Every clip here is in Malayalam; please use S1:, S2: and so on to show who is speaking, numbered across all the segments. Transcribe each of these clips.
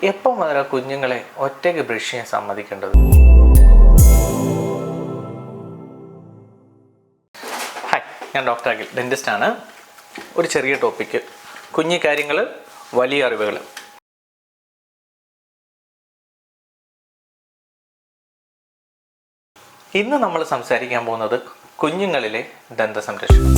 S1: എപ്പം മുതൽ കുഞ്ഞുങ്ങളെ ഒറ്റയ്ക്ക് ബ്രഷ് ചെയ്യാൻ സമ്മതിക്കേണ്ടത്? ഹായ്, ഞാൻ ഡോക്ടർ അഖിൽ, ഡെന്റിസ്റ്റാണ്. ഒരു ചെറിയ ടോപ്പിക്ക്, കുഞ്ഞു കാര്യങ്ങൾ, വലിയ അറിവുകൾ. ഇന്ന് നമ്മൾ സംസാരിക്കാൻ പോകുന്നത് കുഞ്ഞുങ്ങളിലെ ദന്ത സംരക്ഷണം.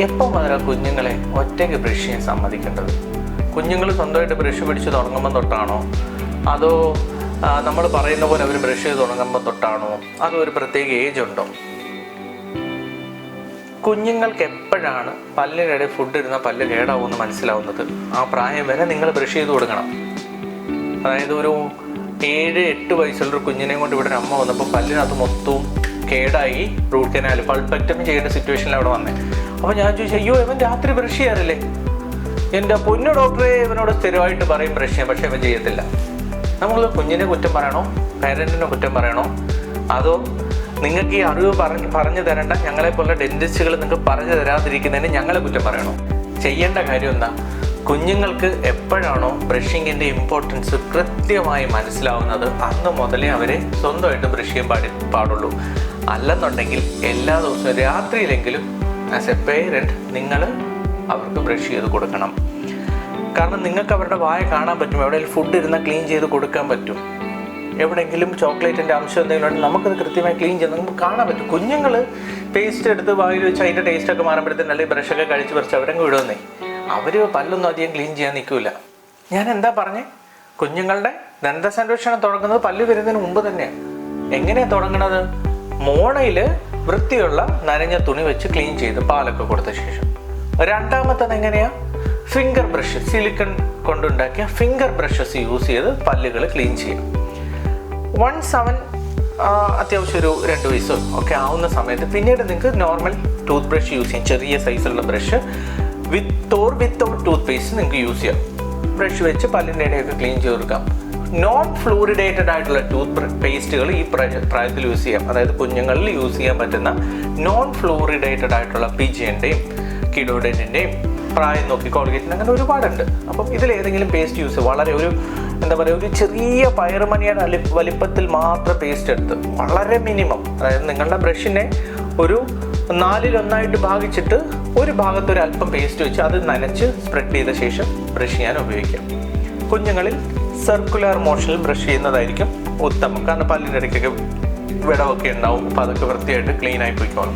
S1: എപ്പം മുതൽ കുഞ്ഞുങ്ങളെ ഒറ്റയ്ക്ക് ബ്രഷ് ചെയ്യാൻ സമ്മതിക്കേണ്ടത്? കുഞ്ഞുങ്ങൾ സ്വന്തമായിട്ട് ബ്രഷ് പിടിച്ച് തുടങ്ങുമ്പോൾ തൊട്ടാണോ, അതോ നമ്മൾ പറയുന്ന പോലെ അവർ ബ്രഷ് ചെയ്ത് തുടങ്ങുമ്പോൾ തൊട്ടാണോ, അതോ ഒരു പ്രത്യേക ഏജ് ഉണ്ടോ? കുഞ്ഞുങ്ങൾക്ക് എപ്പോഴാണ് പല്ലിനിടെ ഫുഡ് ഇരുന്ന പല്ല് കേടാവുമെന്ന് മനസ്സിലാവുന്നത്? ആ പ്രായം വരെ നിങ്ങൾ ബ്രഷ് ചെയ്ത് കൊടുക്കണം. അതായത് ഒരു 7-8 വയസ്സുള്ളൊരു കുഞ്ഞിനെ കൊണ്ട് ഇവിടെ ഒരു അമ്മ വന്നപ്പോൾ പല്ലിനകത്ത് മൊത്തവും കേടായി, റൂട്ട് കനാൽ പൾപ്പെക്ടമി ചെയ്യേണ്ട സിറ്റുവേഷനിൽ അവിടെ വന്നേ. അപ്പോൾ ഞാൻ ചോദിച്ചു, അയ്യോ ഇവൻ രാത്രി ബ്രഷ് ചെയ്യാറില്ലേ? എൻ്റെ പൊന്നു ഡോക്ടറെ ഇവനോട് സ്ഥിരമായിട്ട് പറയും ബ്രഷ് ചെയ്യാൻ, പക്ഷേ ഇവൻ ചെയ്യത്തില്ല. നമ്മൾ കുഞ്ഞിനെ കുറ്റം പറയണോ, പേരൻറ്റിനെ കുറ്റം പറയണോ, അതോ നിങ്ങൾക്ക് ഈ അറിവ് പറഞ്ഞു തരേണ്ട ഞങ്ങളെപ്പോലുള്ള ഡെന്റിസ്റ്റുകൾ നിങ്ങൾക്ക് പറഞ്ഞു തരാതിരിക്കുന്നതിന് ഞങ്ങളെ കുറ്റം പറയണോ? ചെയ്യേണ്ട കാര്യം എന്താ? കുഞ്ഞുങ്ങൾക്ക് എപ്പോഴാണോ ബ്രഷിങ്ങിൻ്റെ ഇമ്പോർട്ടൻസ് കൃത്യമായി മനസ്സിലാവുന്നത് അന്ന് മുതലേ അവരെ സ്വന്തമായിട്ട് ബ്രഷ് ചെയ്യാൻ പാടുള്ളൂ. അല്ലെന്നുണ്ടെങ്കിൽ എല്ലാ ദിവസവും രാത്രിയിലെങ്കിലും ആസ് എ പേരൻറ്റ് നിങ്ങൾ അവർക്ക് ബ്രഷ് ചെയ്ത് കൊടുക്കണം. കാരണം നിങ്ങൾക്ക് അവരുടെ വായ കാണാൻ പറ്റും, എവിടെയെങ്കിലും ഫുഡ് ഇരുന്നാൽ ക്ലീൻ ചെയ്ത് കൊടുക്കാൻ പറ്റും. എവിടെയെങ്കിലും ചോക്ലേറ്റിൻ്റെ അംശം എന്തെങ്കിലും ഉണ്ടെങ്കിൽ നമുക്കത് കൃത്യമായി ക്ലീൻ ചെയ്ത് നമുക്ക് കാണാൻ പറ്റും. കുഞ്ഞുങ്ങൾ പേസ്റ്റ് എടുത്ത് വായിൽ വെച്ച് അതിൻ്റെ ടേസ്റ്റൊക്കെ മാറുമ്പോഴത്തേനും അല്ലെങ്കിൽ ബ്രഷൊക്കെ കഴിച്ച് പറിച്ച് അവരങ്ങ് വിടുന്നേ. അവർ പല്ലൊന്നും അധികം ക്ലീൻ ചെയ്യാൻ നിൽക്കില്ല. ഞാൻ എന്താ പറഞ്ഞേ? കുഞ്ഞുങ്ങളുടെ ദന്ത സംരക്ഷണം തുടങ്ങുന്നത് പല്ല് വരുന്നതിന് മുമ്പ് തന്നെയാണ്. എങ്ങനെയാണ് തുടങ്ങുന്നത്? മോണയിൽ വൃത്തിയുള്ള നനഞ്ഞ തുണി വെച്ച് ക്ലീൻ ചെയ്ത് പാലൊക്കെ കൊടുത്ത ശേഷം. രണ്ടാമത്തത് എങ്ങനെയാ? ഫിംഗർ ബ്രഷ്, സിലിക്കൺ കൊണ്ടുണ്ടാക്കിയ ഫിംഗർ ബ്രഷസ് യൂസ് ചെയ്ത് പല്ലുകൾ ക്ലീൻ ചെയ്യാം. വൺസ് അവൻ അത്യാവശ്യം ഒരു 2 വയസ്സോ ഒക്കെ ആവുന്ന സമയത്ത് പിന്നീട് നിങ്ങൾക്ക് നോർമൽ ടൂത്ത് ബ്രഷ് യൂസ് ചെയ്യാം. ചെറിയ സൈസുള്ള ബ്രഷ് വിത്തൗട്ട് ടൂത്ത് പേസ്റ്റ് നിങ്ങൾക്ക് യൂസ് ചെയ്യാം. ബ്രഷ് വെച്ച് പല്ലിൻ്റെ ഇടയൊക്കെ ക്ലീൻ ചെയ്ത് കൊടുക്കാം. നോൺ ഫ്ലൂറിഡേറ്റഡ് ആയിട്ടുള്ള ടൂത്ത് പേസ്റ്റുകൾ ഈ പ്രായത്തിൽ യൂസ് ചെയ്യാം. അതായത് കുഞ്ഞുങ്ങളിൽ യൂസ് ചെയ്യാൻ പറ്റുന്ന നോൺ ഫ്ലൂറിഡേറ്റഡ് ആയിട്ടുള്ള പിജിയൻ്റെയും കിഡോഡേറ്റിൻ്റെയും പ്രായം നോക്കി കോൾഗേറ്റിന് അങ്ങനെ ഒരുപാടുണ്ട്. അപ്പം ഇതിലേതെങ്കിലും പേസ്റ്റ് യൂസ്, വളരെ ഒരു എന്താ പറയുക, ഒരു ചെറിയ പയറുമണിയുടെ വലിപ്പത്തിൽ മാത്രം പേസ്റ്റ് എടുത്ത് വളരെ മിനിമം, അതായത് നിങ്ങളുടെ ബ്രഷിനെ ഒരു 4-1 ഭാഗിച്ചിട്ട് ഒരു ഭാഗത്തൊരു അല്പം പേസ്റ്റ് വെച്ച് അത് നനച്ച് സ്പ്രെഡ് ചെയ്ത ശേഷം ബ്രഷ് ചെയ്യാൻ ഉപയോഗിക്കാം. കുഞ്ഞുങ്ങളിൽ സർക്കുലർ മോഷനിൽ ബ്രഷ് ചെയ്യുന്നതായിരിക്കും ഉത്തമം. കാരണം പല്ലിൻ്റെ ഇടയ്ക്കൊക്കെ വിടവൊക്കെ ഉണ്ടാവും. അപ്പോൾ അതൊക്കെ വൃത്തിയായിട്ട് ക്ലീൻ ആയി പോയിക്കോളും.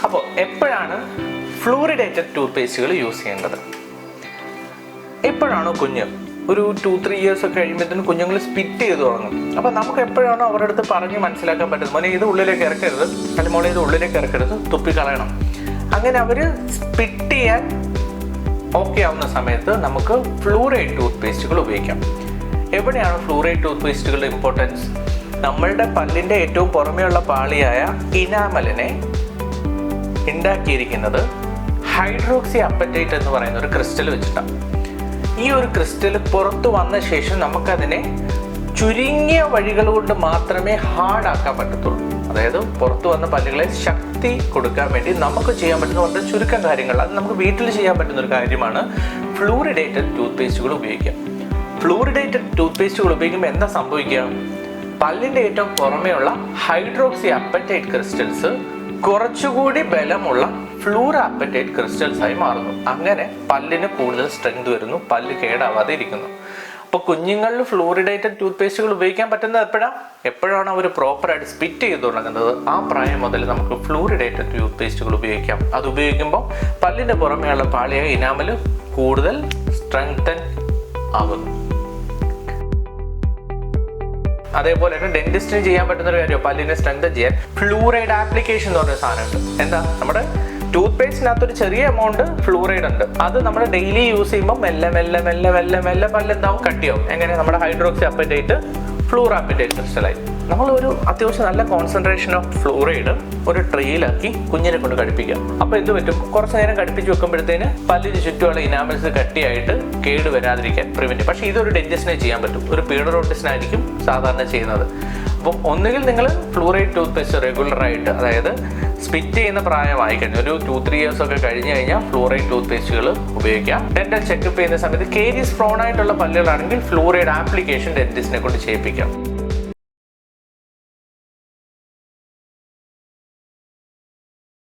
S1: അപ്പോൾ എപ്പോഴാണ് ഫ്ലൂറിഡേറ്റഡ് ടൂത്ത് പേസ്റ്റുകൾ യൂസ് ചെയ്യേണ്ടത്? എപ്പോഴാണോ കുഞ്ഞ് ഒരു 2-3 ഇയേഴ്സ് ഒക്കെ കഴിയുമ്പോഴത്തേനും കുഞ്ഞുങ്ങൾ സ്പിറ്റ് ചെയ്ത് തുടങ്ങും. അപ്പോൾ നമുക്ക് എപ്പോഴാണോ അവരുടെ അടുത്ത് പറഞ്ഞ് മനസ്സിലാക്കാൻ പറ്റുന്നത്, മോനെ ഇത് ഉള്ളിലേക്ക് ഇറക്കരുത്, അല്ലെങ്കിൽ മോനെ ഇത് ഉള്ളിലേക്ക് ഇറക്കരുത്, തുപ്പിക്കളയണം. അങ്ങനെ അവർ സ്പിറ്റ് ചെയ്യാൻ ഓക്കെ ആവുന്ന സമയത്ത് നമുക്ക് ഫ്ലൂറൈഡ് ടൂത്ത് പേസ്റ്റുകൾ ഉപയോഗിക്കാം. എവിടെയാണ് ഫ്ലൂറൈഡ് ടൂത്ത് പേസ്റ്റുകളുടെ ഇമ്പോർട്ടൻസ്? നമ്മളുടെ പല്ലിൻ്റെ ഏറ്റവും പുറമെയുള്ള പാളിയായ ഇനാമലിനെ ഉണ്ടാക്കിയിരിക്കുന്നത് ഹൈഡ്രോക്സി അപ്പറ്റൈറ്റ് എന്ന് പറയുന്ന ഒരു ക്രിസ്റ്റൽ വെച്ചിട്ടാണ്. ഈ ഒരു ക്രിസ്റ്റൽ പുറത്തു വന്ന ശേഷം നമുക്കതിനെ ചുരുങ്ങിയ വഴികൾ കൊണ്ട് മാത്രമേ ഹാർഡാക്കാൻ പറ്റത്തുള്ളൂ. അതായത് പുറത്തു വന്ന പല്ലുകളെ ശക്തി കൊടുക്കാൻ വേണ്ടി നമുക്ക് ചെയ്യാൻ പറ്റുന്ന വളരെ ചുരുക്കം കാര്യങ്ങൾ, അത് നമുക്ക് വീട്ടിൽ ചെയ്യാൻ പറ്റുന്ന ഒരു കാര്യമാണ് ഫ്ലൂറിഡേറ്റഡ് ടൂത്ത് പേസ്റ്റുകൾ ഉപയോഗിക്കുക. ഫ്ലൂറിഡേറ്റഡ് ടൂത്ത് പേസ്റ്റുകൾ ഉപയോഗിക്കുമ്പോൾ എന്താ സംഭവിക്കുക? പല്ലിൻ്റെ ഏറ്റവും പുറമെയുള്ള ഹൈഡ്രോക്സി അപ്പറ്റൈറ്റ് ക്രിസ്റ്റൽസ് കുറച്ചുകൂടി ബലമുള്ള ഫ്ലൂറ അപ്പറ്റൈറ്റ് ക്രിസ്റ്റൽസ് ആയി മാറുന്നു. അങ്ങനെ പല്ലിന് കൂടുതൽ സ്ട്രെങ്ത് വരുന്നു, പല്ല് കേടാവാതെ ഇരിക്കുന്നു. അപ്പോൾ കുഞ്ഞുങ്ങളിൽ ഫ്ലൂറിഡേറ്റഡ് ടൂത്ത് പേസ്റ്റുകൾ ഉപയോഗിക്കാൻ പറ്റുന്നത് എപ്പോഴാണ് അവർ പ്രോപ്പറായിട്ട് സ്പിറ്റ് ചെയ്ത് തുടങ്ങുന്നത് ആ പ്രായം മുതൽ നമുക്ക് ഫ്ലൂറിഡേറ്റഡ് ടൂത്ത് പേസ്റ്റുകൾ ഉപയോഗിക്കാം. അത് ഉപയോഗിക്കുമ്പോൾ പല്ലിൻ്റെ പുറമെയുള്ള പാളിയായ ഇനാമൽ കൂടുതൽ സ്ട്രെങ്തൻ ആകുന്നു. അതേപോലെ തന്നെ ഡെന്റിസ്റ്റിന് ചെയ്യാൻ പറ്റുന്ന ഒരു കാര്യം, പല്ലിനെ സ്ട്രെങ്തൻ ചെയ്യാൻ ഫ്ലൂറൈഡ് ആപ്ലിക്കേഷൻ എന്ന് പറഞ്ഞ സാധനമുണ്ട്. എന്താ? നമ്മുടെ ടൂത്ത് പേസ്റ്റിനകത്തൊരു ചെറിയ എമൗണ്ട് ഫ്ലൂറൈഡ് ഉണ്ട്. അത് നമ്മൾ ഡെയിലി യൂസ് ചെയ്യുമ്പോൾ മെല്ലെ മെല്ലെ മെല്ലെ മെല്ലെ മെല്ലെ പല്ലെന്താവും? കട്ടിയാവും. എങ്ങനെ? നമ്മുടെ ഹൈഡ്രോക്സി അപ്പറ്റൈറ്റ് ഫ്ലൂറ അപ്പറ്റൈറ്റ് ക്രിസ്റ്റലായി. നമ്മളൊരു അത്യാവശ്യം നല്ല കോൺസെൻട്രേഷൻ ഓഫ് ഫ്ലൂറൈഡ് ഒരു ട്രേയിലാക്കി കുഞ്ഞിനെ കൊണ്ട് കടിപ്പിക്കാം. അപ്പോൾ എന്ത് പറ്റും, കുറച്ച് നേരം കടിപ്പിച്ച് വെക്കുമ്പോഴത്തേന് പല്ലിന് ചുറ്റുമുള്ള ഇനാമൽസ് കട്ടിയായിട്ട് കേട് വരാതിരിക്കാൻ പ്രിവെന്റ്. പക്ഷേ ഇതൊരു ഡെന്റിസ്റ്റിനെ ചെയ്യാൻ പറ്റും, ഒരു പീഡിയാട്രിഷ്യനായിരിക്കും സാധാരണ ചെയ്യുന്നത്. അപ്പം ഒന്നുകിൽ നിങ്ങൾ ഫ്ലൂറൈഡ് ടൂത്ത് പേസ്റ്റ് റെഗുലറായിട്ട്, അതായത് സ്പിറ്റ് ചെയ്യുന്ന പ്രായമായി കഴിഞ്ഞാൽ ഒരു 2-3 years ഒക്കെ കഴിഞ്ഞ് കഴിഞ്ഞാൽ ഫ്ലൂറൈഡ് ടൂത്ത് പേസ്റ്റുകൾ ഉപയോഗിക്കാം. ഡെന്റൽ ചെക്കപ്പ് ചെയ്യുന്ന സമയത്ത് കേരിയസ് പ്രോൺ ആയിട്ടുള്ള പല്ലുകളാണെങ്കിൽ ഫ്ലൂറൈഡ് ആപ്ലിക്കേഷൻ ഡെന്റിസ്റ്റിനെ കൊണ്ട് ചെയ്യിപ്പിക്കാം.